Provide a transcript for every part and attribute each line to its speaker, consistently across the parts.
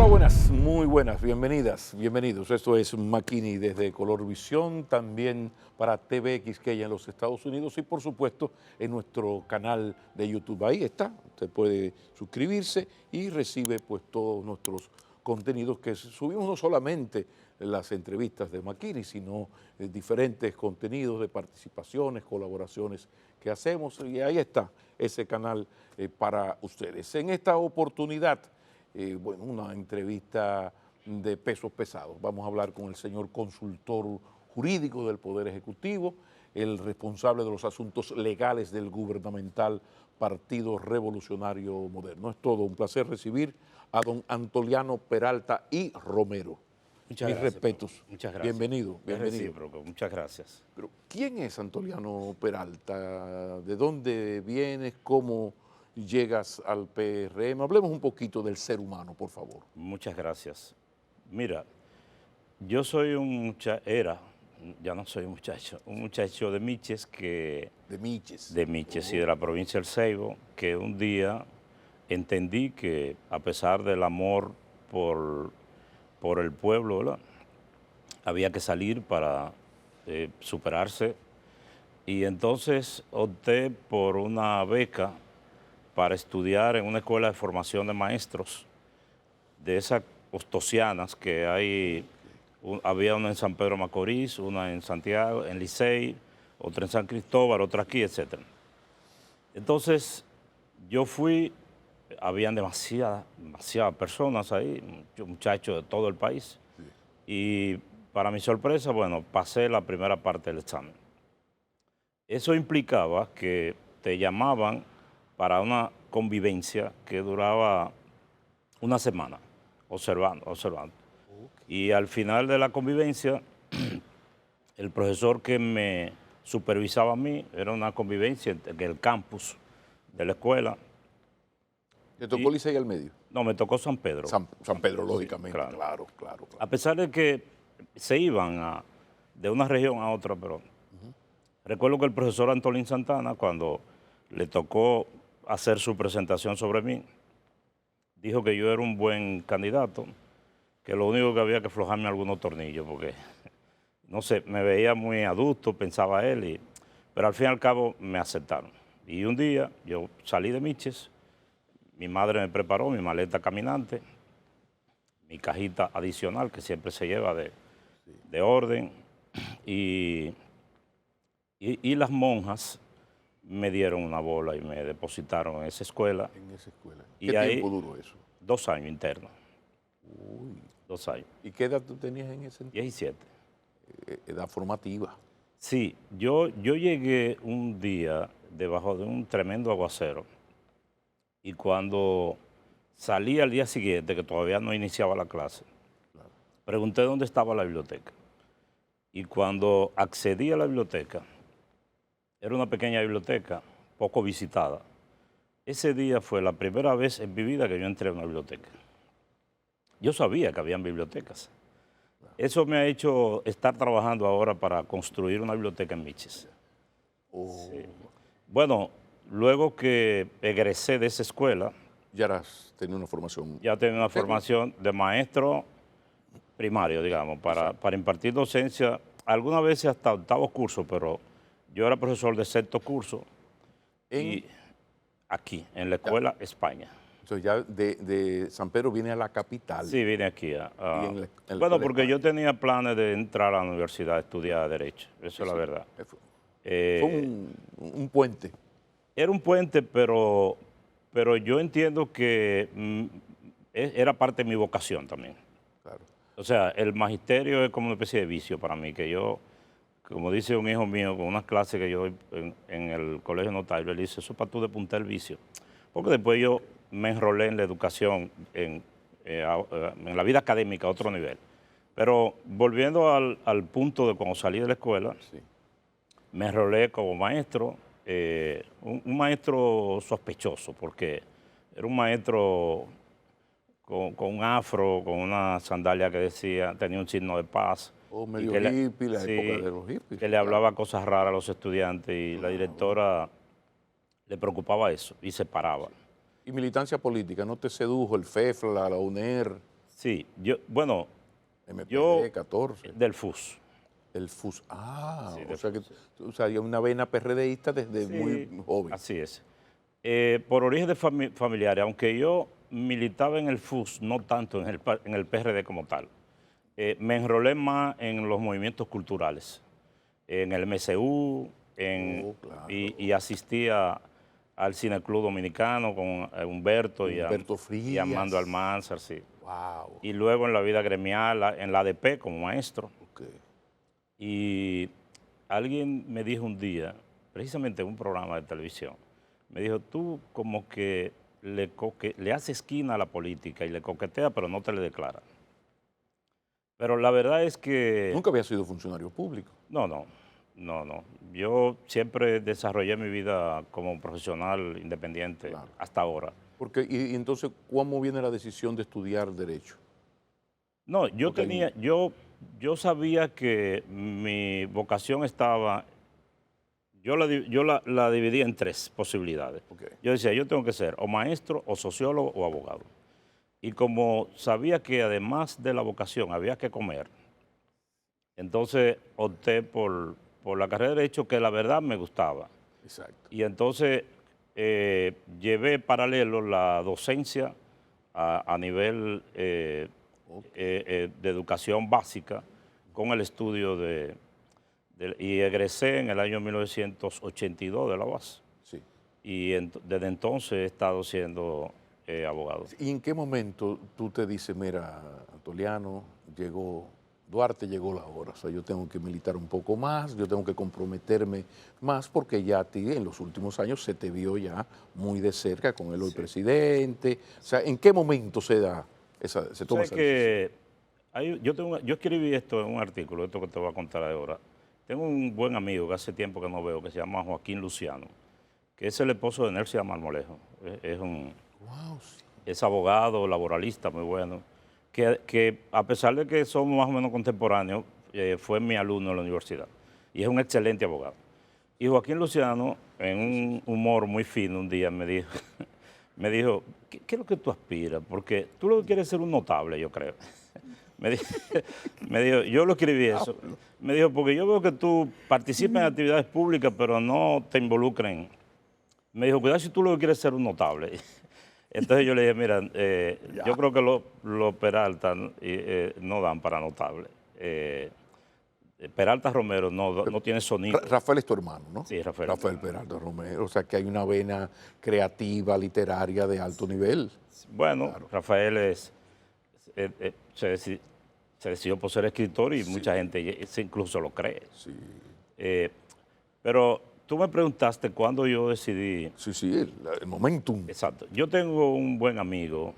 Speaker 1: buenas, muy buenas, bienvenidas, bienvenidos. Esto es Makini desde Color Visión, también para TV Quisqueya en los Estados Unidos y por supuesto en nuestro canal de YouTube. Ahí está, usted puede suscribirse y recibe pues todos nuestros contenidos que subimos, no solamente las entrevistas de Makini, sino diferentes contenidos de participaciones, colaboraciones que hacemos y ahí está ese canal para ustedes. En esta oportunidad, bueno, una entrevista de pesos pesados. Vamos a hablar con el señor consultor jurídico del Poder Ejecutivo, el responsable de los asuntos legales del gubernamental Partido Revolucionario Moderno. Es todo un placer recibir a don Antoliano Peralta y Romero.
Speaker 2: Muchas
Speaker 1: Mis
Speaker 2: gracias,
Speaker 1: respetos.
Speaker 2: Muchas gracias.
Speaker 1: Bienvenido, bienvenido.
Speaker 2: Recíproco, muchas gracias.
Speaker 1: Pero, ¿quién es Antoliano Peralta? ¿De dónde vienes? ¿Cómo llegas al PRM? Hablemos un poquito del ser humano, por favor.
Speaker 2: Muchas gracias. Mira, yo soy ya no soy un muchacho de Miches
Speaker 1: De Miches.
Speaker 2: De Miches y de la provincia del Ceibo, que un día entendí que a pesar del amor por el pueblo, ¿verdad?, había que salir para superarse, y entonces opté por una beca para estudiar en una escuela de formación de maestros, de esas ostosianas que hay. Había una en San Pedro Macorís, una en Santiago, en Licey, otra en San Cristóbal, otra aquí, etc. Entonces yo fui, habían demasiadas personas ahí, muchachos de todo el país, y para mi sorpresa, bueno, pasé la primera parte del examen. Eso implicaba que te llamaban para una convivencia que duraba una semana, observando. Y al final de la convivencia, el profesor que me supervisaba a mí, era una convivencia en el campus de la escuela.
Speaker 1: ¿Te tocó Licey al medio?
Speaker 2: No, me tocó San Pedro.
Speaker 1: San Pedro, lógicamente,
Speaker 2: sí,
Speaker 1: claro.
Speaker 2: A pesar de que se iban de una región a otra, pero recuerdo que el profesor Antolín Santana, cuando le tocó hacer su presentación sobre mí, dijo que yo era un buen candidato, que lo único que había que aflojarme algunos tornillos, porque, no sé, me veía muy adulto, pensaba él, pero al fin y al cabo me aceptaron. Y un día yo salí de Miches, mi madre me preparó mi maleta caminante, mi cajita adicional que siempre se lleva de orden, y las monjas me dieron una bola y me depositaron en esa escuela.
Speaker 1: En esa escuela.
Speaker 2: Y
Speaker 1: ¿Qué
Speaker 2: ahí,
Speaker 1: tiempo duró eso?
Speaker 2: 2 años internos.
Speaker 1: Uy.
Speaker 2: 2 años.
Speaker 1: ¿Y qué edad tú tenías en ese entonces?
Speaker 2: 17.
Speaker 1: Edad formativa.
Speaker 2: Sí, yo llegué un día debajo de un tremendo aguacero, y cuando salí al día siguiente, que todavía no iniciaba la clase, pregunté dónde estaba la biblioteca. Y cuando accedí a la biblioteca, era una pequeña biblioteca, poco visitada. Ese día fue la primera vez en mi vida que yo entré a una biblioteca. Yo sabía que habían bibliotecas. Eso me ha hecho estar trabajando ahora para construir una biblioteca en Miches. Sí. Bueno, luego que egresé de esa escuela,
Speaker 1: Tenía una formación.
Speaker 2: ya tenía una formación de maestro primario, digamos, para impartir docencia, algunas veces hasta 8º curso, pero yo era profesor de 6º curso y aquí, en la escuela España.
Speaker 1: Entonces ya de San Pedro vine a la capital.
Speaker 2: Sí, vine aquí.
Speaker 1: Bueno,
Speaker 2: porque yo tenía planes de entrar a la universidad a estudiar Derecho, eso es la verdad.
Speaker 1: Fue un puente.
Speaker 2: Era un puente, pero yo entiendo que era parte de mi vocación también.
Speaker 1: Claro.
Speaker 2: O sea, el magisterio es como una especie de vicio para mí, que yo, como dice un hijo mío, con unas clases que yo doy en el colegio notario, él dice, eso es para tú despuntar el vicio. Porque después yo me enrolé en la educación, en la vida académica a otro nivel. Pero volviendo al punto de cuando salí de la escuela, sí, me enrolé como maestro, un maestro sospechoso, porque era un maestro con un afro, con una sandalia que decía, tenía un signo de paz.
Speaker 1: Medio hippie, la época de los hippies.
Speaker 2: Que le hablaba cosas raras a los estudiantes y la directora le preocupaba eso y se paraba.
Speaker 1: ¿Y militancia política? ¿No te sedujo el FEFLA, la UNER?
Speaker 2: Sí, bueno,
Speaker 1: MPD,
Speaker 2: yo
Speaker 1: 14.
Speaker 2: del FUS.
Speaker 1: El FUS. Ah,
Speaker 2: Sí,
Speaker 1: o sea que hay una vena PRDista desde muy
Speaker 2: sí,
Speaker 1: joven.
Speaker 2: así es. Por origen de familiares, aunque yo militaba en el FUS, no tanto en el PRD como tal, me enrolé más en los movimientos culturales, en el MCU,
Speaker 1: Oh, claro.
Speaker 2: y asistía al Cineclub Dominicano con Humberto
Speaker 1: Humberto
Speaker 2: y Armando
Speaker 1: Frías.
Speaker 2: Almanzar, sí.
Speaker 1: Wow.
Speaker 2: Y luego en la vida gremial, en la ADP como maestro.
Speaker 1: Ok.
Speaker 2: Y alguien me dijo un día, precisamente en un programa de televisión, me dijo, tú como que le haces esquina a la política y le coqueteas, pero no te le declaras. Pero la verdad es que,
Speaker 1: Nunca había sido funcionario público.
Speaker 2: no, no, no, no. Yo siempre desarrollé mi vida como profesional independiente
Speaker 1: Claro.
Speaker 2: hasta ahora.
Speaker 1: Porque, y entonces, ¿cómo viene la decisión de estudiar Derecho?
Speaker 2: No, yo
Speaker 1: Porque
Speaker 2: tenía, yo sabía que mi vocación estaba. Yo la dividí en tres posibilidades.
Speaker 1: ok,
Speaker 2: Yo decía, yo tengo que ser o maestro, o sociólogo, o abogado. Y como sabía que además de la vocación había que comer, entonces opté por la carrera de Derecho, que la verdad me gustaba.
Speaker 1: exacto.
Speaker 2: Y entonces llevé paralelo la docencia a nivel
Speaker 1: Ok,
Speaker 2: de educación básica con el estudio y egresé en el año 1982 de la UAS.
Speaker 1: sí.
Speaker 2: Y desde entonces he estado siendo abogado.
Speaker 1: ¿Y en qué momento tú te dices, mira, Antoliano, llegó, Duarte llegó la hora, o sea, yo tengo que militar un poco más, yo tengo que comprometerme más, porque ya a ti en los últimos años se te vio ya muy de cerca con el hoy presidente? O sea, ¿en qué momento se toma
Speaker 2: Sé
Speaker 1: esa decisión?
Speaker 2: que yo escribí esto en un artículo, esto que te voy a contar ahora. Tengo un buen amigo que hace tiempo que no veo, que se llama Joaquín Luciano, que es el esposo de Nelsia Marmolejo.
Speaker 1: Wow, sí.
Speaker 2: Es abogado, laboralista, muy bueno, que a pesar de que somos más o menos contemporáneos, fue mi alumno en la universidad y es un excelente abogado. Y Joaquín Luciano, en un humor muy fino, un día me dijo, ¿qué es lo que tú aspiras? Porque tú lo que quieres es ser un notable, yo creo. Me dijo, me dijo, yo lo escribí eso. Me dijo, porque yo veo que tú participas en actividades públicas, pero no te involucren. Me dijo, cuidado si tú lo que quieres es ser un notable. Entonces yo le dije, mira, yo creo que los Peralta no dan para notable. Peralta Romero no tiene sonido.
Speaker 1: Rafael es tu hermano, ¿no?
Speaker 2: Sí, Rafael.
Speaker 1: Rafael Peralta Romero, o sea que hay una vena creativa, literaria de alto nivel.
Speaker 2: Bueno,
Speaker 1: Claro.
Speaker 2: Rafael se decidió por ser escritor y mucha gente incluso lo cree.
Speaker 1: Sí,
Speaker 2: Eh, pero tú me preguntaste cuándo yo decidí.
Speaker 1: sí, sí, el momentum.
Speaker 2: Exacto. Yo tengo un buen amigo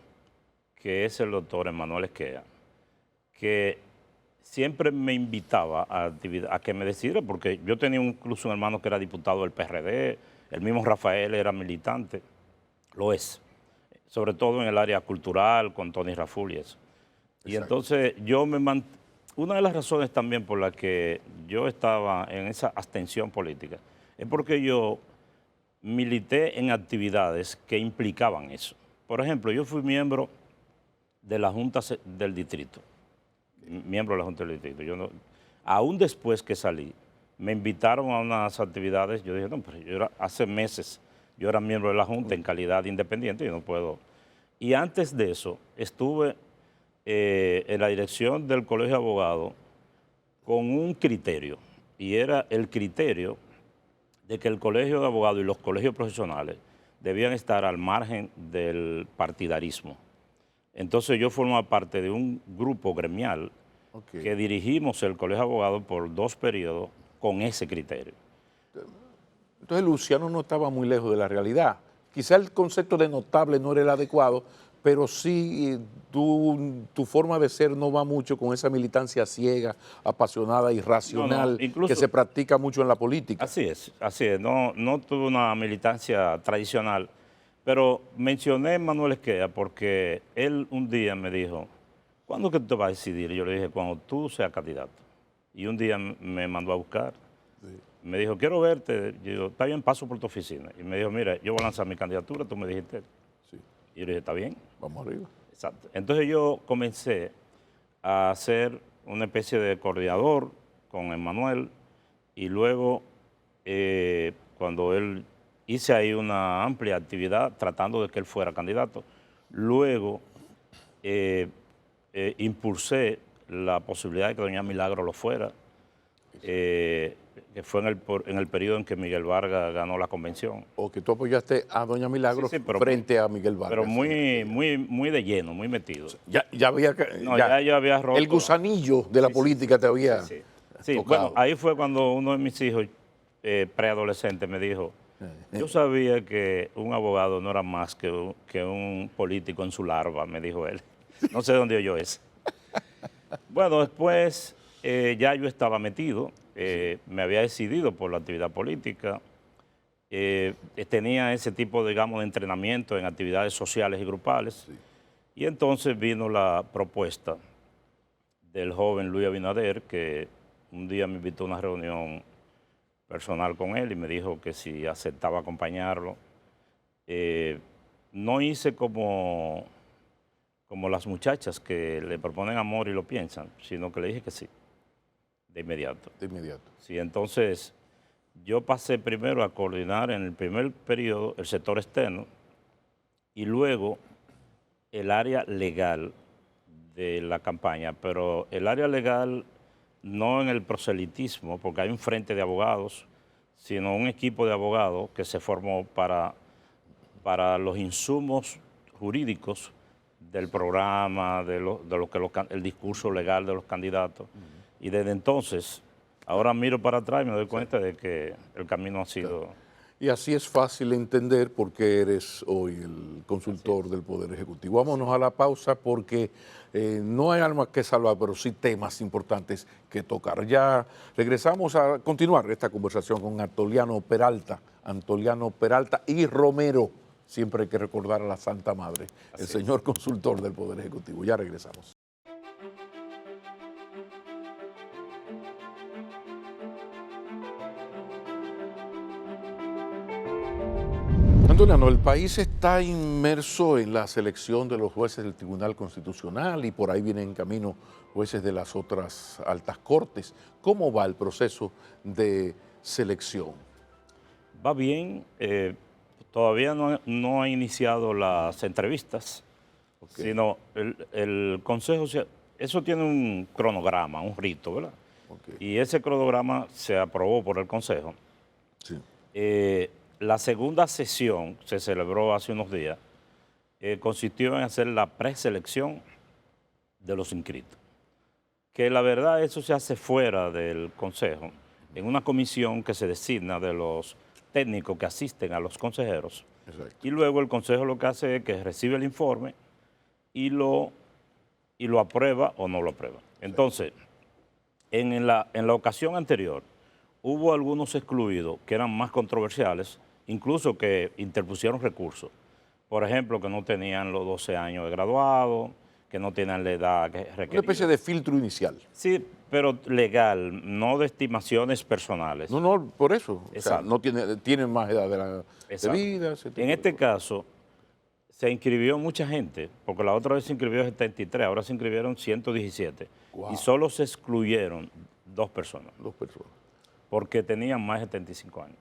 Speaker 2: que es el doctor Emanuel Esquea, que siempre me invitaba a que me decidiera, porque yo tenía incluso un hermano que era diputado del PRD, el mismo Rafael era militante, lo es, sobre todo en el área cultural, con Tony Raful y eso. Y
Speaker 1: Exacto.
Speaker 2: entonces una de las razones también por la que yo estaba en esa abstención política es porque yo milité en actividades que implicaban eso. Por ejemplo, yo fui miembro de la Junta del Distrito, miembro de la Junta del Distrito. Aún después que salí, me invitaron a unas actividades, yo dije, no, pero hace meses yo era miembro de la Junta en calidad de independiente, yo no puedo. Y antes de eso, estuve en la dirección del Colegio de Abogados con un criterio, y era el criterio de que el Colegio de Abogados y los colegios profesionales debían estar al margen del partidarismo. Entonces yo formaba parte de un grupo gremial que dirigimos el Colegio de Abogados por 2 periodos con ese criterio.
Speaker 1: Entonces Luciano no estaba muy lejos de la realidad. Quizá el concepto de notable no era el adecuado, pero sí tu forma de ser no va mucho con esa militancia ciega, apasionada, irracional,
Speaker 2: incluso,
Speaker 1: que se practica mucho en la política.
Speaker 2: Así es. No tuve una militancia tradicional, pero mencioné a Manuel Esquea porque él un día me dijo, ¿cuándo que tú te vas a decidir? Y yo le dije, cuando tú seas candidato. Y un día me mandó a buscar. Me dijo, quiero verte. Yo digo, está bien, paso por tu oficina. Y me dijo, mira, yo voy a lanzar mi candidatura, tú me dijiste.
Speaker 1: Sí.
Speaker 2: Y yo le dije, está bien.
Speaker 1: Vamos arriba.
Speaker 2: Exacto. Entonces yo comencé a ser una especie de coordinador con Emmanuel y luego cuando él hice ahí una amplia actividad tratando de que él fuera candidato. Luego impulsé la posibilidad de que doña Milagro lo fuera, que fue en el periodo en que Miguel Vargas ganó la convención.
Speaker 1: O que tú apoyaste a doña Milagro
Speaker 2: pero
Speaker 1: frente a Miguel Vargas.
Speaker 2: Pero muy de lleno, muy metido.
Speaker 1: Ya había...
Speaker 2: No, ya yo había roto.
Speaker 1: El gusanillo de la política te había tocado.
Speaker 2: Bueno, ahí fue cuando uno de mis hijos preadolescentes me dijo, yo sabía que un abogado no era más que un político en su larva, me dijo él. No sé dónde oyó eso. Bueno, después ya yo estaba metido, me había decidido por la actividad política, tenía ese tipo, digamos, de entrenamiento en actividades sociales y grupales, y entonces vino la propuesta del joven Luis Abinader, que un día me invitó a una reunión personal con él y me dijo que si aceptaba acompañarlo. No hice como las muchachas que le proponen amor y lo piensan, sino que le dije que sí, de inmediato.
Speaker 1: De inmediato.
Speaker 2: Sí, entonces yo pasé primero a coordinar en el primer periodo el sector externo y luego el área legal de la campaña, pero el área legal no en el proselitismo, porque hay un frente de abogados, sino un equipo de abogados que se formó para los insumos jurídicos del programa, el discurso legal de los candidatos. Y desde entonces, ahora miro para atrás y me doy cuenta de que el camino ha sido...
Speaker 1: Claro. Y así es fácil entender por qué eres hoy el consultor del Poder Ejecutivo. Vámonos a la pausa porque no hay almas que salvar, pero sí temas importantes que tocar. Ya regresamos a continuar esta conversación con Antoliano Peralta y Romero. Siempre hay que recordar a la Santa Madre, el señor consultor del Poder Ejecutivo. Ya regresamos. Antoliano, el país está inmerso en la selección de los jueces del Tribunal Constitucional y por ahí vienen en camino jueces de las otras altas cortes. ¿Cómo va el proceso de selección?
Speaker 2: Va bien, todavía no ha iniciado las entrevistas, sino el Consejo, eso tiene un cronograma, un rito, ¿verdad? Y ese cronograma se aprobó por el Consejo.
Speaker 1: Sí.
Speaker 2: La segunda sesión se celebró hace unos días, consistió en hacer la preselección de los inscritos. Que la verdad eso se hace fuera del Consejo, en una comisión que se designa de los técnicos que asisten a los consejeros.
Speaker 1: Exacto.
Speaker 2: Y luego el Consejo lo que hace es que recibe el informe y lo aprueba o no lo aprueba. Entonces, en la ocasión anterior, hubo algunos excluidos que eran más controversiales, incluso que interpusieron recursos. Por ejemplo, que no tenían los 12 años de graduado, que no tenían la edad que requería.
Speaker 1: Una especie de filtro inicial.
Speaker 2: Sí, pero legal, no de estimaciones personales.
Speaker 1: No, por eso.
Speaker 2: Exacto.
Speaker 1: O sea, no tienen más edad de vida.
Speaker 2: En este caso, se inscribió mucha gente, porque la otra vez se inscribió 73, ahora se inscribieron 117. Wow. Y solo se excluyeron 2 personas.
Speaker 1: 2 personas.
Speaker 2: Porque tenían más de 75 años.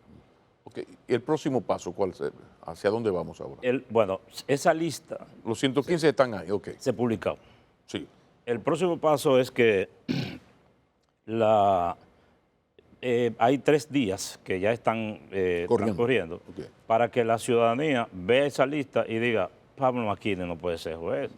Speaker 1: Okay. ¿Y el próximo paso cuál será? ¿Hacia dónde vamos ahora?
Speaker 2: Bueno, esa lista...
Speaker 1: Los 115 están ahí, ok.
Speaker 2: Se publicó.
Speaker 1: Sí.
Speaker 2: El próximo paso es que hay 3 días que ya están transcurriendo para que la ciudadanía vea esa lista y diga, Pablo Maquines no puede ser juez,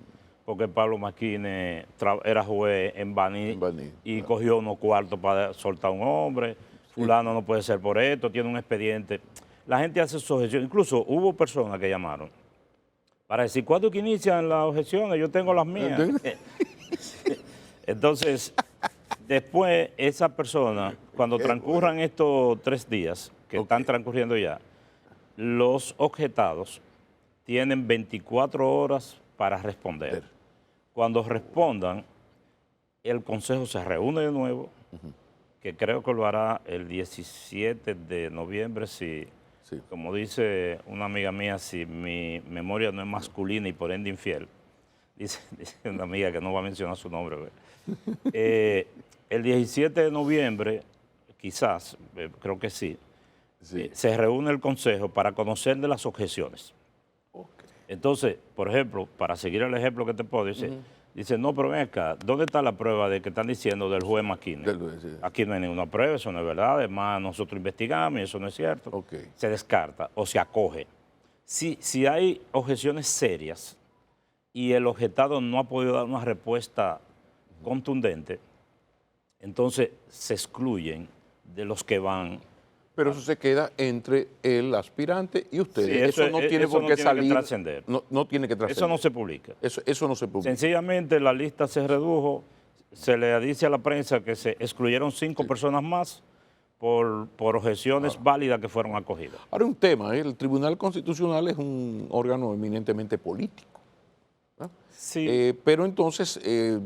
Speaker 2: porque Pablo Maquines era juez en Baní y cogió unos cuartos para soltar a un hombre. Fulano no puede ser por esto, tiene un expediente. La gente hace su objeción. Incluso hubo personas que llamaron para decir, ¿cuándo que inician las objeciones? Yo tengo las mías. Entonces, después esa persona, cuando transcurran estos 3 días, que están transcurriendo ya, los objetados tienen 24 horas para responder. Cuando respondan, el Consejo se reúne de nuevo, que creo que lo hará el 17 de noviembre, como dice una amiga mía, si mi memoria no es masculina y por ende infiel. dice una amiga que no va a mencionar su nombre, el 17 de noviembre, quizás, creo que sí, se reúne el Consejo para conocer de las objeciones.
Speaker 1: Okay.
Speaker 2: Entonces, por ejemplo, para seguir el ejemplo que te puedo decir, dice, no, pero ven acá, ¿dónde está la prueba de que están diciendo del juez McKinney? Aquí no hay ninguna prueba, eso no es verdad, además nosotros investigamos y eso no es cierto.
Speaker 1: Okay.
Speaker 2: Se descarta o se acoge. Si hay objeciones serias y el objetado no ha podido dar una respuesta contundente, entonces se excluyen de los que van.
Speaker 1: Pero eso se queda entre el aspirante y ustedes.
Speaker 2: Sí,
Speaker 1: eso no tiene por qué salir. No tiene que trascender.
Speaker 2: Eso no se publica.
Speaker 1: Eso no se publica.
Speaker 2: Sencillamente la lista se redujo, se le dice a la prensa que se excluyeron 5 personas más por objeciones válidas que fueron acogidas.
Speaker 1: Ahora un tema, el Tribunal Constitucional es un órgano eminentemente político.
Speaker 2: Sí.
Speaker 1: Pero entonces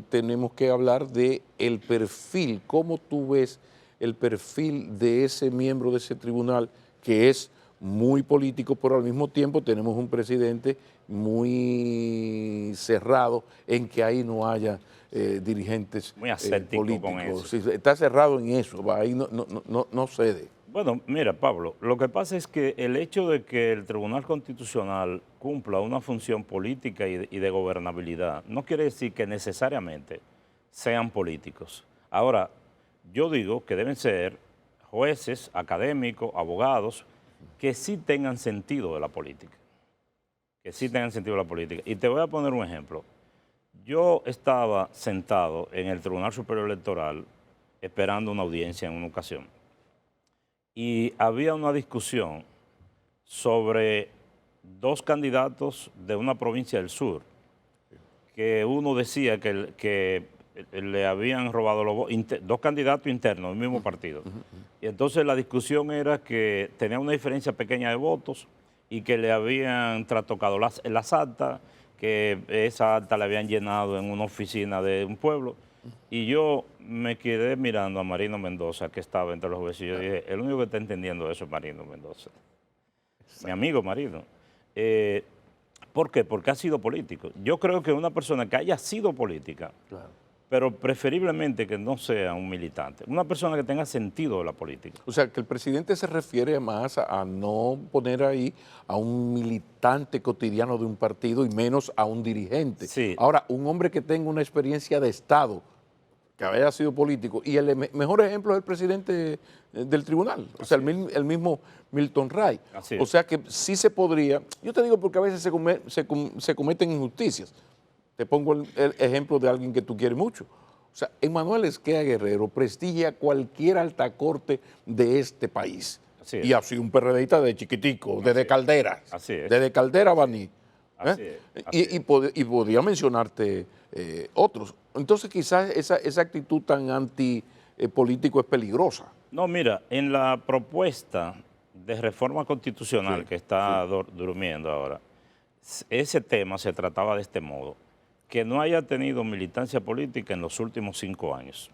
Speaker 1: tenemos que hablar de el perfil, cómo tú ves el perfil de ese miembro de ese tribunal que es muy político, pero al mismo tiempo tenemos un presidente muy cerrado en que ahí no haya dirigentes
Speaker 2: muy ascético
Speaker 1: políticos.
Speaker 2: con eso.
Speaker 1: Sí, está cerrado en eso, ahí no cede.
Speaker 2: Bueno, mira, Pablo, lo que pasa es que el hecho de que el Tribunal Constitucional cumpla una función política y de gobernabilidad no quiere decir que necesariamente sean políticos. Ahora, yo digo que deben ser jueces, académicos, abogados, que sí tengan sentido de la política. Que sí tengan sentido de la política. Y te voy a poner un ejemplo. Yo estaba sentado en el Tribunal Superior Electoral esperando una audiencia en una ocasión. Y había una discusión sobre 2 candidatos de una provincia del sur, que uno decía que le habían robado los votos, 2 candidatos internos del mismo partido. Y entonces la discusión era que tenía una diferencia pequeña de votos y que le habían trastocado las actas, que esa acta la habían llenado en una oficina de un pueblo. Y yo me quedé mirando a Marino Mendoza, que estaba entre los jueces, y yo dije, el único que está entendiendo eso es Marino Mendoza. Mi amigo Marino. ¿Por qué? Porque ha sido político. Yo creo que una persona que haya sido política, pero preferiblemente que no sea un militante, una persona que tenga sentido de la política.
Speaker 1: O sea, que el presidente se refiere más a no poner ahí a un militante cotidiano de un partido y menos a un dirigente.
Speaker 2: Sí.
Speaker 1: Ahora, un hombre que tenga una experiencia de Estado, que haya sido político, y el mejor ejemplo es el presidente del tribunal, o sea, el mismo Milton Ray. O sea que sí se podría, yo te digo porque a veces se cometen injusticias. Te pongo el ejemplo de alguien que tú quieres mucho. O sea, Emanuel Esquea Guerrero prestigia cualquier alta corte de este país. Y ha sido un PRDista de chiquitico, desde Caldera. Desde Caldera a Baní. Y podría mencionarte otros. Entonces quizás esa actitud tan antipolítico es peligrosa.
Speaker 2: No, mira, en la propuesta de reforma constitucional que está durmiendo ahora, ese tema se trataba de este modo: que no haya tenido militancia política en los últimos 5 años.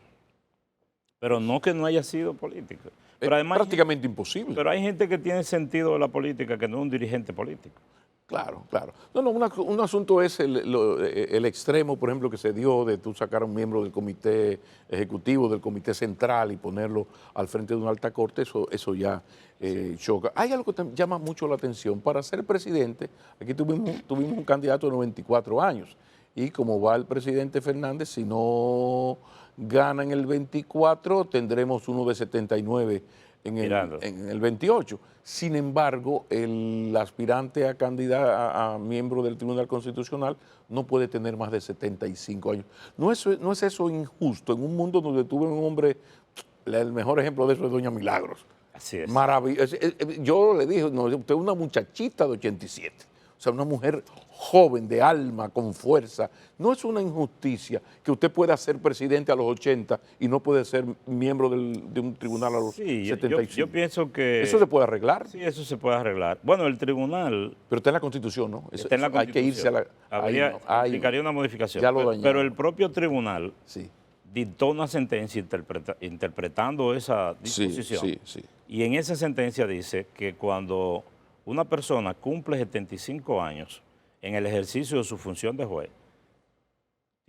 Speaker 2: Pero no que no haya sido político. Pero además,
Speaker 1: prácticamente imposible.
Speaker 2: Pero hay gente que tiene sentido de la política que no es un dirigente político.
Speaker 1: Claro, claro. No, un asunto es el extremo, por ejemplo, que se dio de tú sacar a un miembro del comité ejecutivo, del comité central y ponerlo al frente de una alta corte, eso ya choca. Hay algo que llama mucho la atención. Para ser presidente, aquí tuvimos un candidato de 94 años y como va el presidente Fernández, si no gana en el 24, tendremos uno de 79 en el 28. Sin embargo, el aspirante a miembro del Tribunal Constitucional no puede tener más de 75 años. ¿No es eso injusto en un mundo donde tuve un hombre, el mejor ejemplo de eso es doña Milagros?
Speaker 2: Así es.
Speaker 1: Maravilloso. Yo le dije, no, usted es una muchachita de 87. O sea, una mujer joven, de alma, con fuerza. No es una injusticia que usted pueda ser presidente a los 80 y no puede ser miembro de un tribunal a los 75.
Speaker 2: Yo pienso que...
Speaker 1: ¿Eso se puede arreglar?
Speaker 2: Sí, eso se puede arreglar. Bueno, el tribunal...
Speaker 1: Pero está en la Constitución, ¿no?
Speaker 2: Está en la Constitución.
Speaker 1: Hay que irse a la...
Speaker 2: Implicaría una modificación.
Speaker 1: Ya lo dañaron.
Speaker 2: Pero el propio tribunal dictó una sentencia interpretando esa disposición.
Speaker 1: Sí.
Speaker 2: Y en esa sentencia dice que cuando una persona cumple 75 años en el ejercicio de su función de juez,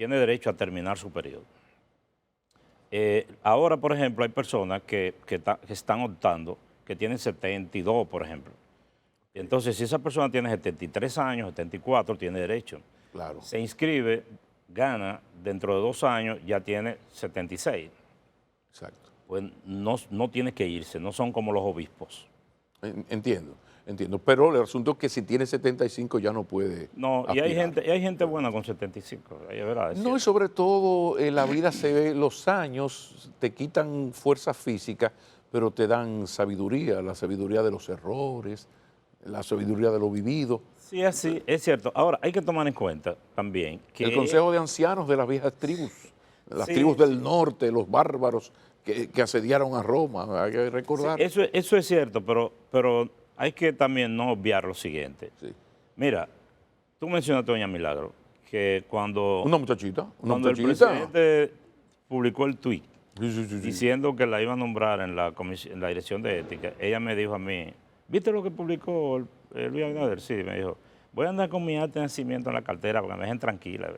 Speaker 2: tiene derecho a terminar su periodo. Ahora, por ejemplo, hay personas que están optando, que tienen 72, por ejemplo. Entonces, si esa persona tiene 73 años, 74, tiene derecho.
Speaker 1: Claro.
Speaker 2: Se inscribe, gana, dentro de 2 años ya tiene 76.
Speaker 1: Exacto.
Speaker 2: Pues no tiene que irse, no son como los obispos.
Speaker 1: Entiendo. Pero el asunto es que si tiene 75 ya no puede
Speaker 2: No, y
Speaker 1: aspirar.
Speaker 2: hay gente buena con 75, es verdad.
Speaker 1: No, y sobre todo en la vida se ve, los años te quitan fuerza física, pero te dan sabiduría, la sabiduría de los errores, la sabiduría de lo vivido.
Speaker 2: Sí, así, es cierto. Ahora, hay que tomar en cuenta también que...
Speaker 1: El consejo de ancianos de las viejas tribus, las tribus del norte, los bárbaros que asediaron a Roma, hay que recordar.
Speaker 2: Sí, eso es cierto, pero hay que también no obviar lo siguiente.
Speaker 1: Sí.
Speaker 2: Mira, tú mencionaste a Doña Milagro, que cuando el presidente publicó el tuit diciendo que la iba a nombrar en la dirección de ética, ella me dijo a mí, ¿viste lo que publicó Luis Abinader? Sí, me dijo, voy a andar con mi acta de nacimiento en la cartera para que me dejen tranquila.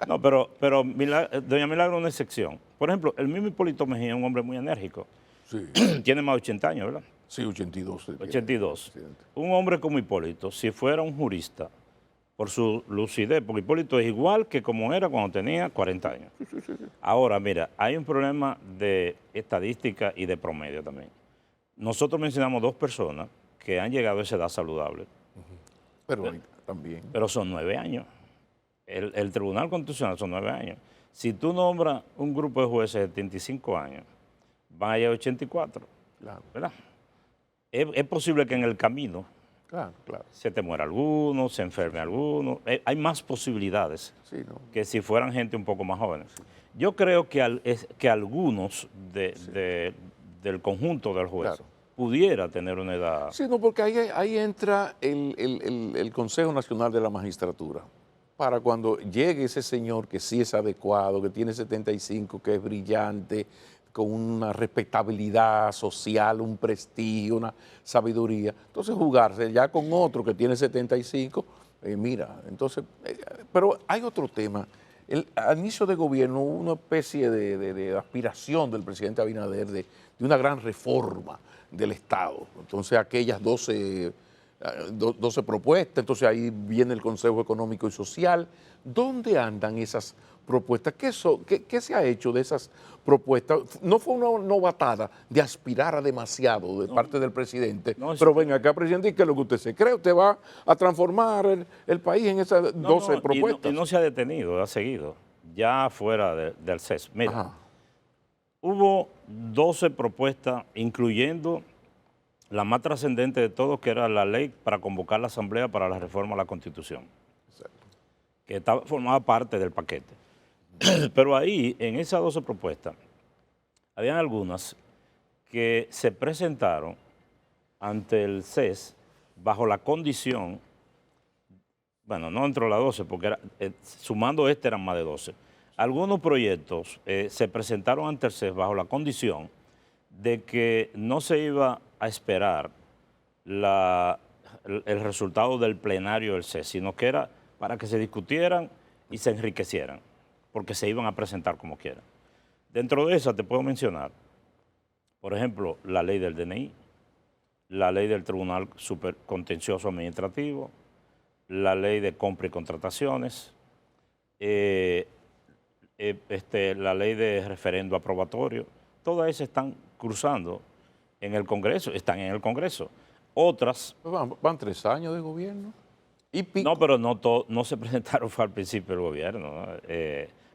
Speaker 2: No, pero Doña Milagro es una excepción. Por ejemplo, el mismo Hipólito Mejía es un hombre muy enérgico.
Speaker 1: Sí.
Speaker 2: Tiene más de 80 años, ¿verdad?
Speaker 1: Sí, 82.
Speaker 2: 82. Un hombre como Hipólito, si fuera un jurista, por su lucidez, porque Hipólito es igual que como era cuando tenía 40 años. Ahora, mira, hay un problema de estadística y de promedio también. Nosotros mencionamos 2 personas que han llegado a esa edad saludable.
Speaker 1: Pero también.
Speaker 2: Pero son 9 años. El Tribunal Constitucional son 9 años. Si tú nombras un grupo de jueces de 75 años, van a llegar a 84.
Speaker 1: Claro.
Speaker 2: ¿Verdad? Es posible que en el camino se te muera alguno, se enferme alguno. Hay más posibilidades que si fueran gente un poco más jóvenes. Yo creo que algunos del conjunto del juez pudiera tener una edad.
Speaker 1: Sí, no, porque ahí entra el Consejo Nacional de la Magistratura. Para cuando llegue ese señor que sí es adecuado, que tiene 75, que es brillante, con una respetabilidad social, un prestigio, una sabiduría. Entonces jugarse ya con otro que tiene 75, mira, entonces, pero hay otro tema. Al inicio de gobierno hubo una especie de aspiración del presidente Abinader de una gran reforma del Estado. Entonces aquellas 12 propuestas, entonces ahí viene el Consejo Económico y Social. ¿Dónde andan esas propuestas? ¿Qué se ha hecho de esas propuestas? No fue una novatada de aspirar a demasiado de parte del presidente, pero venga acá, presidente, ¿y qué es lo que usted se cree? ¿Usted va a transformar el país en esas 12 propuestas?
Speaker 2: Y no se ha detenido, ha seguido, ya fuera del CES. Mira, hubo 12 propuestas, incluyendo la más trascendente de todo, que era la ley para convocar la Asamblea para la reforma a la Constitución, que formaba parte del paquete. Pero ahí, en esas 12 propuestas, habían algunas que se presentaron ante el CES bajo la condición, bueno, no entró las 12, porque sumando eran más de 12. Algunos proyectos se presentaron ante el CES bajo la condición de que no se iba a esperar el resultado del plenario del CES, sino que era para que se discutieran y se enriquecieran, porque se iban a presentar como quieran. Dentro de esa te puedo mencionar, por ejemplo, la ley del DNI, la ley del Tribunal Contencioso Administrativo, la ley de compra y contrataciones, la ley de referendo aprobatorio. Todas esas están cruzando en el Congreso, están en el Congreso. Otras...
Speaker 1: Van 3 años de gobierno. Y pico.
Speaker 2: No, pero no se presentaron al principio del gobierno, ¿no?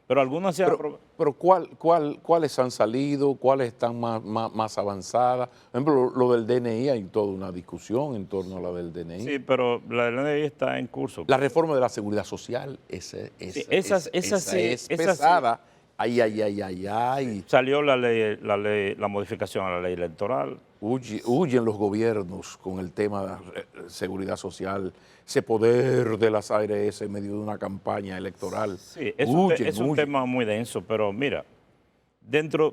Speaker 2: Pero algunas se han aprobado.
Speaker 1: Pero ¿cuáles han salido? ¿Cuáles están más avanzadas? Por ejemplo, lo del DNI, hay toda una discusión en torno a la del DNI.
Speaker 2: Sí, pero la del DNI está en curso.
Speaker 1: La reforma de la seguridad social, esa es pesada.
Speaker 2: Sí.
Speaker 1: Ay.
Speaker 2: Salió la modificación a la ley electoral.
Speaker 1: Huyen los gobiernos con el tema de seguridad social, ese poder de las ARS en medio de una campaña electoral.
Speaker 2: Sí, es un tema muy denso, pero mira,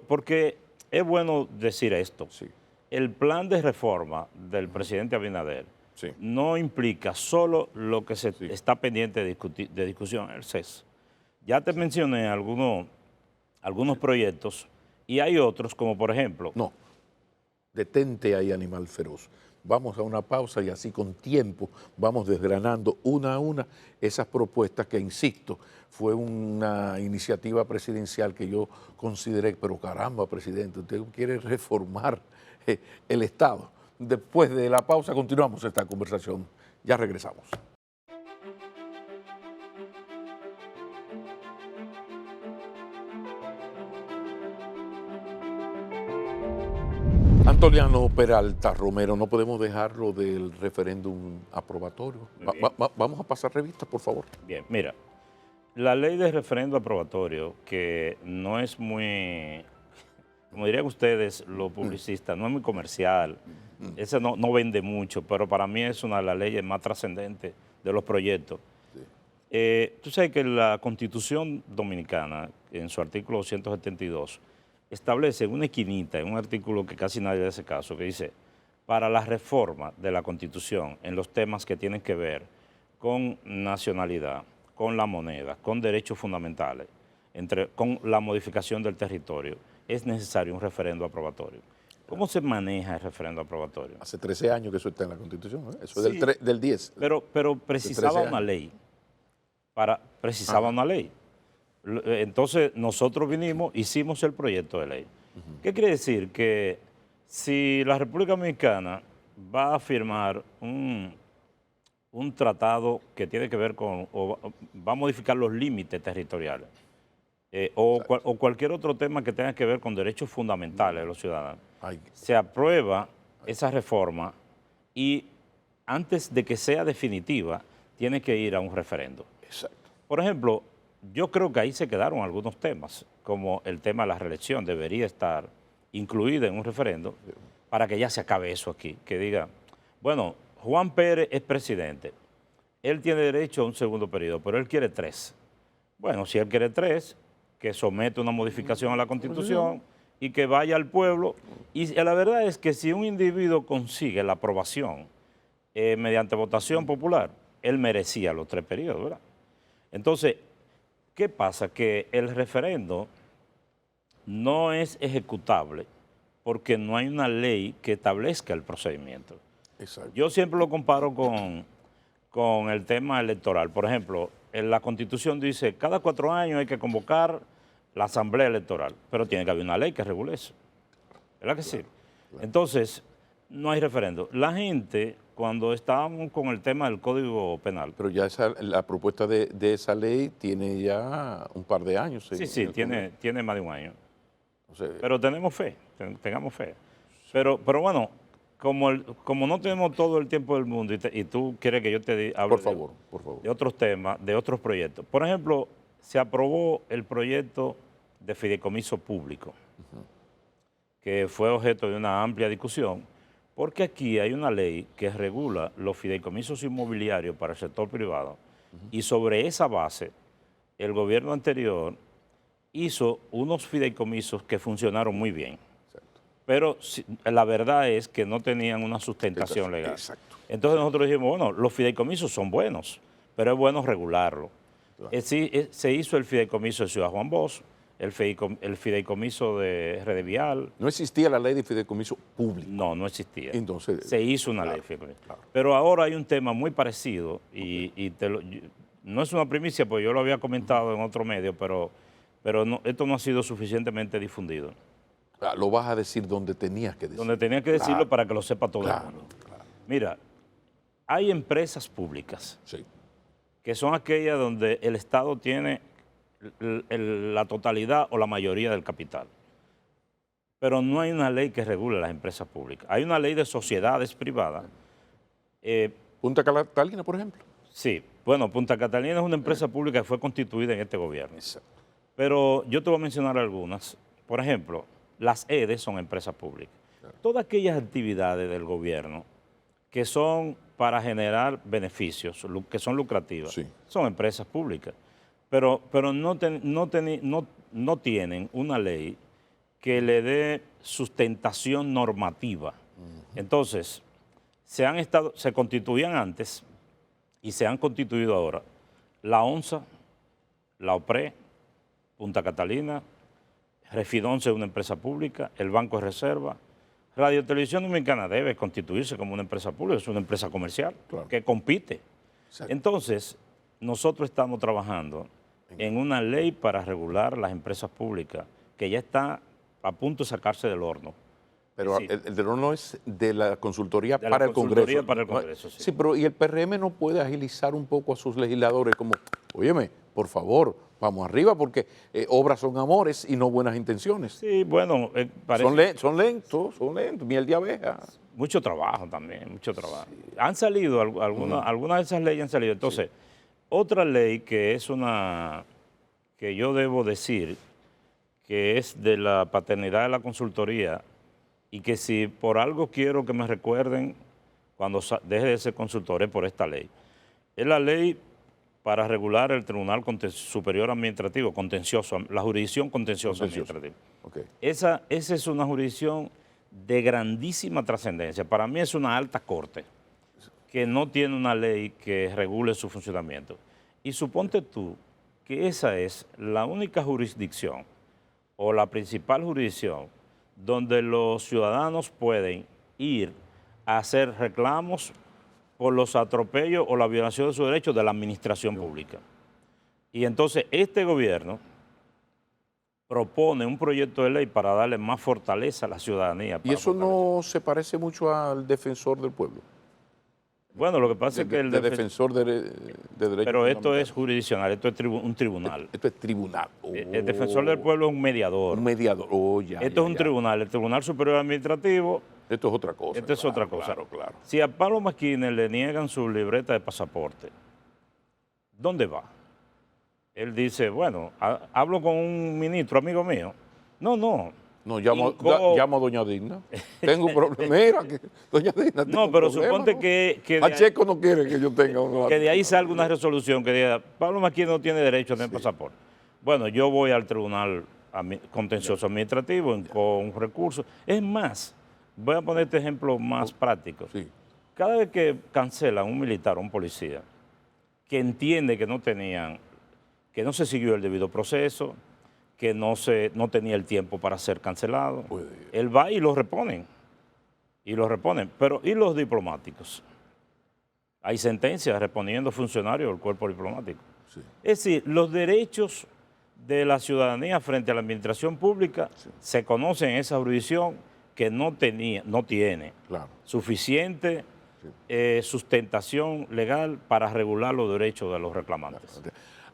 Speaker 2: porque es bueno decir esto, el plan de reforma del presidente Abinader no implica solo lo que está pendiente de discusión en el CES, Ya te mencioné algunos proyectos y hay otros como por ejemplo...
Speaker 1: No, detente ahí, animal feroz. Vamos a una pausa y así con tiempo vamos desgranando una a una esas propuestas que, insisto, fue una iniciativa presidencial que yo consideré, pero caramba, presidente, usted quiere reformar el Estado. Después de la pausa continuamos esta conversación. Ya regresamos. Antoliano Peralta Romero, no podemos dejarlo del referéndum aprobatorio. Vamos a pasar revista, por favor.
Speaker 2: Bien, mira, la ley de referendo aprobatorio, que no es muy, como dirían ustedes, los publicistas, no es muy comercial, ese no vende mucho, pero para mí es una de las leyes más trascendentes de los proyectos. Tú sabes que la Constitución Dominicana, en su artículo 272, establece en una esquinita, en un artículo que casi nadie le hace caso, que dice, para la reforma de la Constitución en los temas que tienen que ver con nacionalidad, con la moneda, con derechos fundamentales, con la modificación del territorio, es necesario un referendo aprobatorio. ¿Cómo se maneja el referendo aprobatorio?
Speaker 1: Hace 13 años que eso está en la Constitución, ¿eh? Eso
Speaker 2: Sí,
Speaker 1: es del 10.
Speaker 2: Pero precisaba una ley. Precisaba una ley. Entonces nosotros vinimos, hicimos el proyecto de ley. ¿Qué quiere decir? Que si la República Dominicana va a firmar un tratado que tiene que ver con, o va a modificar los límites territoriales, o cualquier otro tema que tenga que ver con derechos fundamentales de los ciudadanos, se aprueba esa reforma y antes de que sea definitiva, tiene que ir a un referendo.
Speaker 1: Exacto.
Speaker 2: Por ejemplo, yo creo que ahí se quedaron algunos temas, como el tema de la reelección debería estar incluida en un referendo para que ya se acabe eso aquí, que diga, bueno, Juan Pérez es presidente, él tiene derecho a un segundo periodo, pero él quiere 3. Bueno, si él quiere 3, que somete una modificación a la Constitución y que vaya al pueblo. Y la verdad es que si un individuo consigue la aprobación mediante votación popular, él merecía los 3 periodos, ¿verdad? Entonces, ¿qué pasa? Que el referendo no es ejecutable porque no hay una ley que establezca el procedimiento.
Speaker 1: Exacto.
Speaker 2: Yo siempre lo comparo con el tema electoral. Por ejemplo, en la Constitución dice cada 4 años hay que convocar la Asamblea Electoral, pero tiene que haber una ley que regule eso. ¿Verdad que sí? Claro. Entonces, no hay referendo. La gente, cuando estábamos con el tema del Código Penal...
Speaker 1: Pero ya la propuesta de esa ley tiene ya un par de años.
Speaker 2: Sí, tiene más de un año. O sea, pero tenemos fe, tengamos fe. Pero bueno, como no tenemos todo el tiempo del mundo y tú quieres que yo te hable
Speaker 1: por favor.
Speaker 2: De otros temas, de otros proyectos. Por ejemplo, se aprobó el proyecto de fideicomiso público, que fue objeto de una amplia discusión, porque aquí hay una ley que regula los fideicomisos inmobiliarios para el sector privado y sobre esa base el gobierno anterior hizo unos fideicomisos que funcionaron muy bien. Exacto. Pero la verdad es que no tenían una sustentación legal.
Speaker 1: Exacto.
Speaker 2: Entonces nosotros dijimos, bueno, los fideicomisos son buenos, pero es bueno regularlo. Claro. Se hizo el fideicomiso de Ciudad Juan Bosch, el fideicomiso de Redevial.
Speaker 1: No existía la ley de fideicomiso público.
Speaker 2: No existía.
Speaker 1: Entonces,
Speaker 2: se hizo una ley de fideicomiso. Claro. Pero ahora hay un tema muy parecido y no es una primicia, porque yo lo había comentado en otro medio, pero esto no ha sido suficientemente difundido.
Speaker 1: Lo vas a decir donde tenías que decirlo.
Speaker 2: Donde tenías que decirlo para que lo sepa todo el mundo. Claro. Mira, hay empresas públicas que son aquellas donde el Estado tiene la totalidad o la mayoría del capital. Pero no hay una ley que regule las empresas públicas. Hay una ley de sociedades privadas.
Speaker 1: ¿Punta Catalina, por ejemplo?
Speaker 2: Sí. Bueno, Punta Catalina es una empresa pública que fue constituida en este gobierno. Exacto. Pero yo te voy a mencionar algunas. Por ejemplo, las EDES son empresas públicas. Claro. Todas aquellas actividades del gobierno que son para generar beneficios, que son lucrativas, son empresas públicas. Pero no tienen una ley que le dé sustentación normativa. Entonces, se constituían antes y se han constituido ahora la ONSA, la OPRE, Punta Catalina, Refidonce es una empresa pública, el Banco de Reserva. Radio Televisión Dominicana debe constituirse como una empresa pública, es una empresa comercial que compite. Exacto. Entonces, nosotros estamos trabajando en una ley para regular las empresas públicas que ya está a punto de sacarse del horno.
Speaker 1: Pero sí, el del horno es de la consultoría
Speaker 2: de
Speaker 1: para
Speaker 2: la
Speaker 1: el Congreso.
Speaker 2: Para el Congreso, sí.
Speaker 1: Sí, pero ¿y el PRM no puede agilizar un poco a sus legisladores como, óyeme, por favor, vamos arriba porque obras son amores y no buenas intenciones?
Speaker 2: Sí, bueno,
Speaker 1: son lentos, miel de abeja.
Speaker 2: Mucho trabajo también, mucho trabajo. Sí. Han salido, algunas de esas leyes han salido. Entonces, sí, otra ley que es que yo debo decir que es de la paternidad de la consultoría y que si por algo quiero que me recuerden cuando deje de ser consultor es por esta ley. Es la ley para regular el Tribunal Superior Administrativo, contencioso, la jurisdicción contenciosa administrativa. Okay. Esa es una jurisdicción de grandísima trascendencia. Para mí es una alta corte que no tiene una ley que regule su funcionamiento. Y suponte tú que esa es la única jurisdicción o la principal jurisdicción donde los ciudadanos pueden ir a hacer reclamos por los atropellos o la violación de sus derechos de la administración pública. Y entonces este gobierno propone un proyecto de ley para darle más fortaleza a la ciudadanía.
Speaker 1: ¿Y eso no se parece mucho al defensor del pueblo?
Speaker 2: Bueno, lo que pasa es que el
Speaker 1: defensor de derechos.
Speaker 2: Pero esto es jurisdiccional, esto es un tribunal.
Speaker 1: Esto es tribunal.
Speaker 2: El defensor del pueblo es un mediador.
Speaker 1: Un mediador, ya.
Speaker 2: Esto es un tribunal, el Tribunal Superior Administrativo.
Speaker 1: Esto es otra cosa.
Speaker 2: Esto es otra cosa.
Speaker 1: Claro.
Speaker 2: Si a Pablo Masquines le niegan su libreta de pasaporte, ¿dónde va? Él dice, bueno, hablo con un ministro, amigo mío.
Speaker 1: No, llamo a doña Digna. Tengo un problema. Mira, doña Digna.
Speaker 2: No, pero suponte que
Speaker 1: Pacheco no quiere que yo tenga uno.
Speaker 2: Que de ahí salga una resolución que diga, Pablo Masquines no tiene derecho a tener pasaporte. Bueno, yo voy al Tribunal Contencioso Administrativo con recursos. Es más, voy a poner este ejemplo más práctico.
Speaker 1: Sí.
Speaker 2: Cada vez que cancelan un militar o un policía que entiende que no se siguió el debido proceso, que no tenía el tiempo para ser cancelado, él va y lo reponen. Pero, ¿y los diplomáticos? Hay sentencias reponiendo funcionarios del cuerpo diplomático. Sí. Es decir, los derechos de la ciudadanía frente a la administración pública se conocen en esa jurisdicción que no tiene suficiente sustentación legal para regular los derechos de los reclamantes.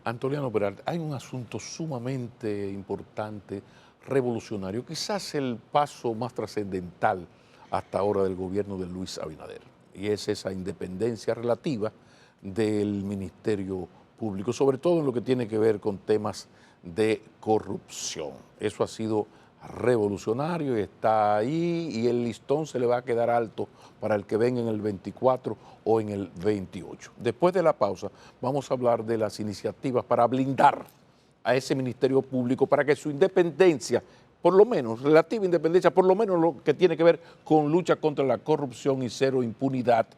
Speaker 1: Antoliano Peralta, hay un asunto sumamente importante, revolucionario, quizás el paso más trascendental hasta ahora del gobierno de Luis Abinader, y es esa independencia relativa del Ministerio Público, sobre todo en lo que tiene que ver con temas de corrupción. Eso ha sido revolucionario y está ahí, y el listón se le va a quedar alto para el que venga en el 24 o en el 28. Después de la pausa vamos a hablar de las iniciativas para blindar a ese Ministerio Público para que su independencia, por lo menos, relativa independencia, por lo menos lo que tiene que ver con lucha contra la corrupción y cero impunidad,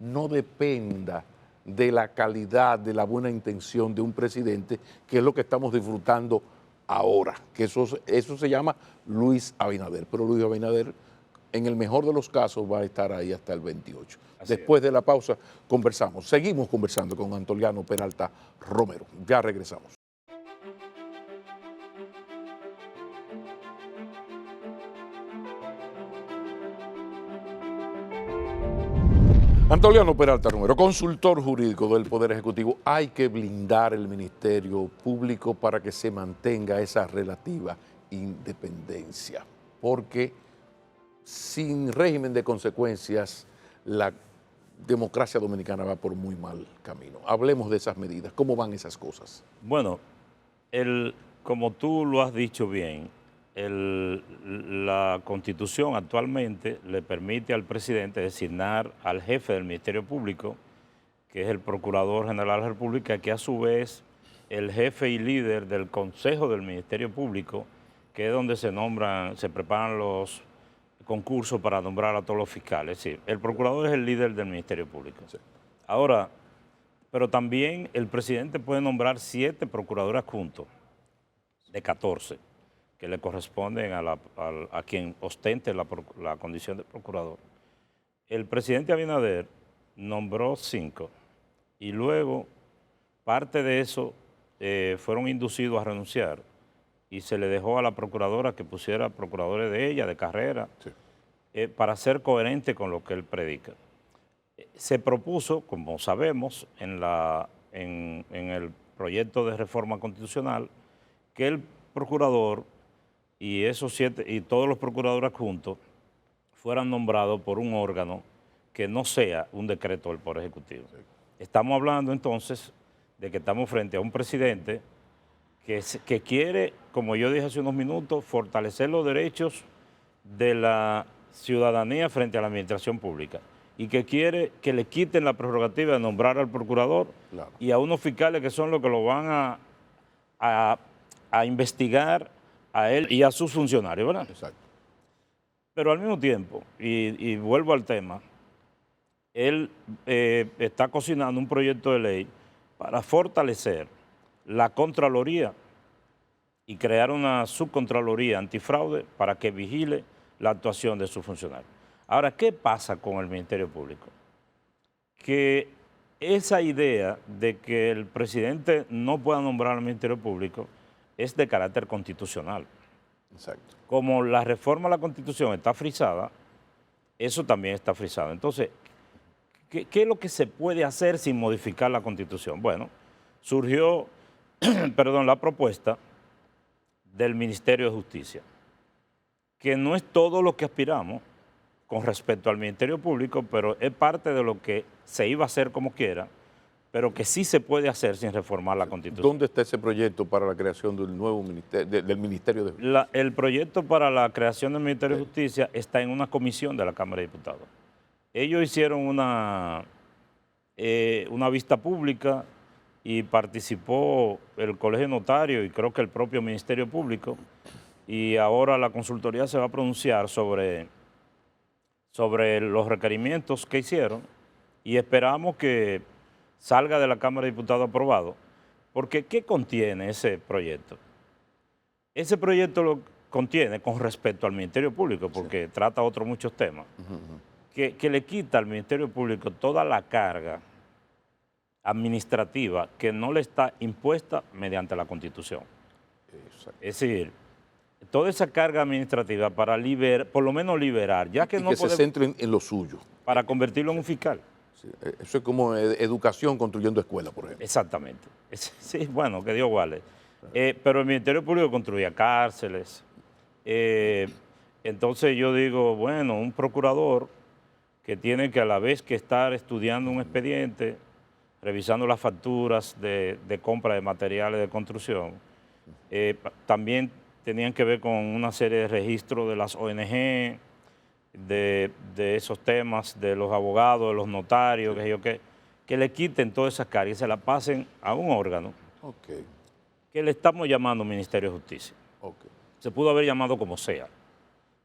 Speaker 1: no dependa de la calidad, de la buena intención de un presidente, que es lo que estamos disfrutando ahora, que eso se llama Luis Abinader, pero Luis Abinader en el mejor de los casos va a estar ahí hasta el 28. Después de la pausa seguimos conversando con Antoliano Peralta Romero. Ya regresamos. Antoliano Peralta Romero, consultor jurídico del Poder Ejecutivo. Hay que blindar el Ministerio Público para que se mantenga esa relativa independencia, porque sin régimen de consecuencias la democracia dominicana va por muy mal camino. Hablemos de esas medidas. ¿Cómo van esas cosas?
Speaker 2: Bueno, como tú lo has dicho bien, la Constitución actualmente le permite al presidente designar al jefe del Ministerio Público, que es el Procurador General de la República, que a su vez el jefe y líder del Consejo del Ministerio Público, que es donde se preparan los concursos para nombrar a todos los fiscales. Es decir, el Procurador es el líder del Ministerio Público. Sí. Ahora, pero también el presidente puede nombrar 7 procuradores adjuntos de 14 que le corresponden a quien ostente la condición de procurador. El presidente Abinader nombró 5 y luego parte de eso fueron inducidos a renunciar y se le dejó a la procuradora que pusiera procuradores de ella, de carrera, sí, para ser coherente con lo que él predica. Se propuso, como sabemos, en el proyecto de reforma constitucional, que el procurador y esos 7 y todos los procuradores adjuntos fueran nombrados por un órgano que no sea un decreto del Poder Ejecutivo. Sí. Estamos hablando entonces de que estamos frente a un presidente que quiere, como yo dije hace unos minutos, fortalecer los derechos de la ciudadanía frente a la administración pública y que quiere que le quiten la prerrogativa de nombrar al procurador, claro, y a unos fiscales que son los que lo van a investigar a él y a sus funcionarios, ¿verdad? Exacto. Pero al mismo tiempo, y vuelvo al tema, él está cocinando un proyecto de ley para fortalecer la Contraloría y crear una subcontraloría antifraude para que vigile la actuación de sus funcionarios. Ahora, ¿qué pasa con el Ministerio Público? Que esa idea de que el presidente no pueda nombrar al Ministerio Público es de carácter constitucional. Exacto. Como la reforma a la Constitución está frisada, eso también está frisado. Entonces, ¿qué es lo que se puede hacer sin modificar la Constitución? Bueno, surgió la propuesta del Ministerio de Justicia, que no es todo lo que aspiramos con respecto al Ministerio Público, pero es parte de lo que se iba a hacer como quiera, pero que sí se puede hacer sin reformar la Constitución.
Speaker 1: ¿Dónde está ese proyecto para la creación del nuevo ministerio, del Ministerio de Justicia?
Speaker 2: El proyecto para la creación del Ministerio de Justicia está en una comisión de la Cámara de Diputados. Ellos hicieron una vista pública y participó el Colegio Notario y creo que el propio Ministerio Público, y ahora la consultoría se va a pronunciar sobre los requerimientos que hicieron y esperamos que salga de la Cámara de Diputados aprobado, porque ¿qué contiene ese proyecto? Ese proyecto lo contiene con respecto al Ministerio Público, porque sí, trata otros muchos temas, que le quita al Ministerio Público toda la carga administrativa que no le está impuesta mediante la Constitución. Exacto. Es decir, toda esa carga administrativa para por lo menos liberar, ya que
Speaker 1: y
Speaker 2: no
Speaker 1: que se centren en lo suyo.
Speaker 2: Para convertirlo en un fiscal.
Speaker 1: Sí, eso es como educación construyendo escuelas, por ejemplo.
Speaker 2: Exactamente. Sí, bueno, que Dios vale. Pero el Ministerio Público construía cárceles. Entonces yo digo, bueno, un procurador que tiene que a la vez que estar estudiando un expediente, revisando las facturas de compra de materiales de construcción, también tenían que ver con una serie de registros de las ONG, de esos temas, de los abogados, de los notarios, que le quiten todas esas cargas y se la pasen a un órgano que le estamos llamando Ministerio de Justicia. Se pudo haber llamado como sea,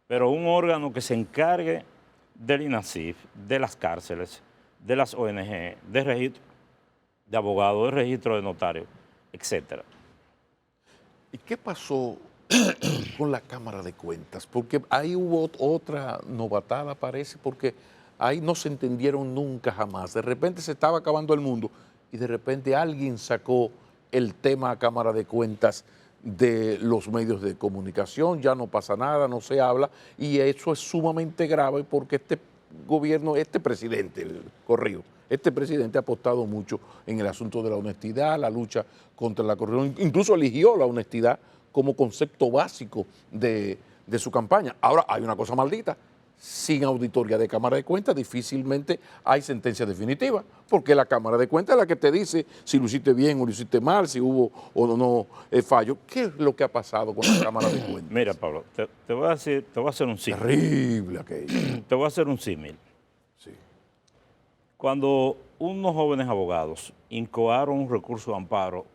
Speaker 2: pero un órgano que se encargue del INASIF, de las cárceles, de las ONG, de registro de abogados, de registro de notarios, etcétera.
Speaker 1: ¿Y qué pasó con la Cámara de Cuentas? Porque ahí hubo otra novatada, parece, porque ahí no se entendieron nunca jamás. De repente se estaba acabando el mundo y de repente alguien sacó el tema a Cámara de Cuentas de los medios de comunicación, ya no pasa nada, no se habla, y eso es sumamente grave porque este gobierno, este presidente ha apostado mucho en el asunto de la honestidad, la lucha contra la corrupción, incluso eligió la honestidad como concepto básico de su campaña. Ahora hay una cosa maldita, sin auditoría de Cámara de Cuentas difícilmente hay sentencia definitiva, porque la Cámara de Cuentas es la que te dice si lo hiciste bien o lo hiciste mal, si hubo o no fallo. ¿Qué es lo que ha pasado con la Cámara de Cuentas?
Speaker 2: Mira, Pablo, te voy a hacer un símil.
Speaker 1: Terrible aquello.
Speaker 2: Te voy a hacer un símil.
Speaker 1: Sí.
Speaker 2: Cuando unos jóvenes abogados incoaron un recurso de amparo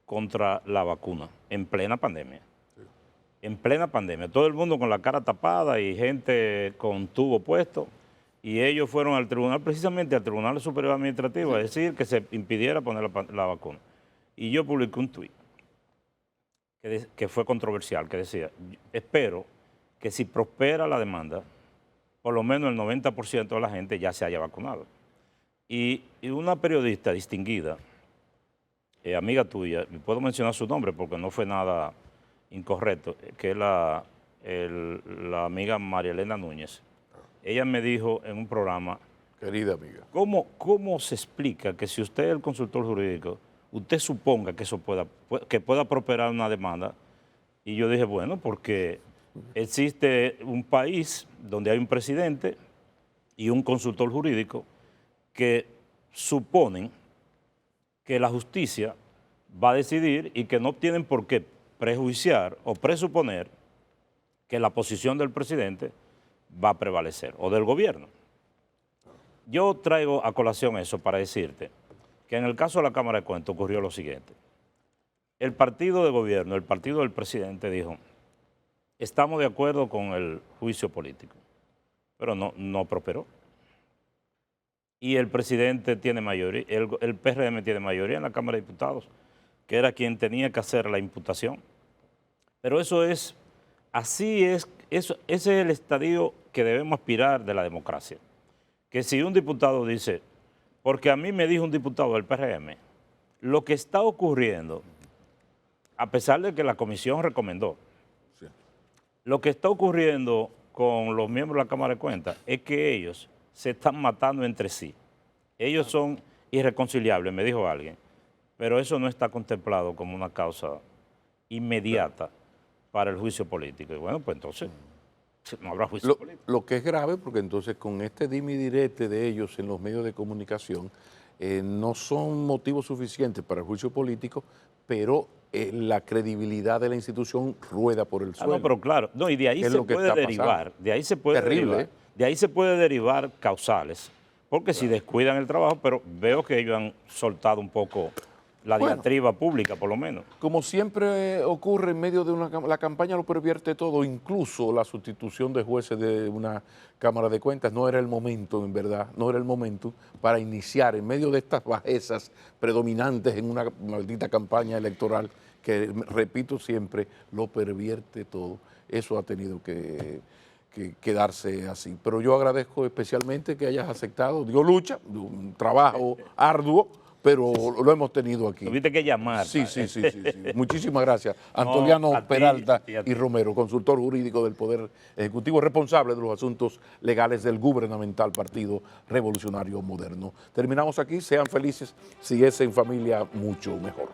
Speaker 2: contra la vacuna en plena pandemia, en plena pandemia, todo el mundo con la cara tapada y gente con tubo puesto, y ellos fueron al tribunal, precisamente al Tribunal Superior Administrativo, a decir que se impidiera poner la vacuna. Y yo publiqué un tuit que fue controversial, que decía, espero que si prospera la demanda, por lo menos el 90% de la gente ya se haya vacunado. Y una periodista distinguida, amiga tuya, y puedo mencionar su nombre porque no fue nada incorrecto, que es la amiga María Elena Núñez, ella me dijo en un programa,
Speaker 1: querida amiga,
Speaker 2: ¿cómo se explica que si usted es el consultor jurídico, usted suponga que eso pueda prosperar una demanda? Y yo dije, bueno, porque existe un país donde hay un presidente y un consultor jurídico que suponen que la justicia va a decidir y que no tienen por qué prejuiciar o presuponer que la posición del presidente va a prevalecer o del gobierno. Yo traigo a colación eso para decirte que en el caso de la Cámara de Cuentas ocurrió lo siguiente. El partido de gobierno, el partido del presidente dijo, estamos de acuerdo con el juicio político, pero no prosperó. Y el presidente tiene mayoría, el PRM tiene mayoría en la Cámara de Diputados, que era quien tenía que hacer la imputación. Pero ese es el estadio que debemos aspirar de la democracia. Que si un diputado dice, porque a mí me dijo un diputado del PRM, lo que está ocurriendo, a pesar de que la comisión recomendó, sí, lo que está ocurriendo con los miembros de la Cámara de Cuentas es que ellos se están matando entre sí. Ellos son irreconciliables, me dijo alguien, pero eso no está contemplado como una causa inmediata para el juicio político. Y bueno, pues entonces no habrá juicio político.
Speaker 1: Lo que es grave, porque entonces con este dime y direte de ellos en los medios de comunicación, no son motivos suficientes para el juicio político, pero la credibilidad de la institución rueda por el suelo.
Speaker 2: No, pero claro, no, y de ahí se puede derivar, de ahí se puede derivar, de ahí se puede derivar causales, porque si descuidan el trabajo, pero veo que ellos han soltado un poco la diatriba pública, por lo menos.
Speaker 1: Como siempre ocurre en medio de la campaña, lo pervierte todo, incluso la sustitución de jueces de una Cámara de Cuentas. No era el momento, en verdad, no era el momento para iniciar en medio de estas bajezas predominantes en una maldita campaña electoral que, repito siempre, lo pervierte todo. Eso ha tenido que quedarse así. Pero yo agradezco especialmente que hayas aceptado, digo lucha, un trabajo arduo, pero lo hemos tenido aquí.
Speaker 2: Tuviste que llamar.
Speaker 1: Sí. Muchísimas gracias. Antoliano Peralta y Romero, consultor jurídico del Poder Ejecutivo, responsable de los asuntos legales del gubernamental Partido Revolucionario Moderno. Terminamos aquí. Sean felices. Si es en familia, mucho mejor.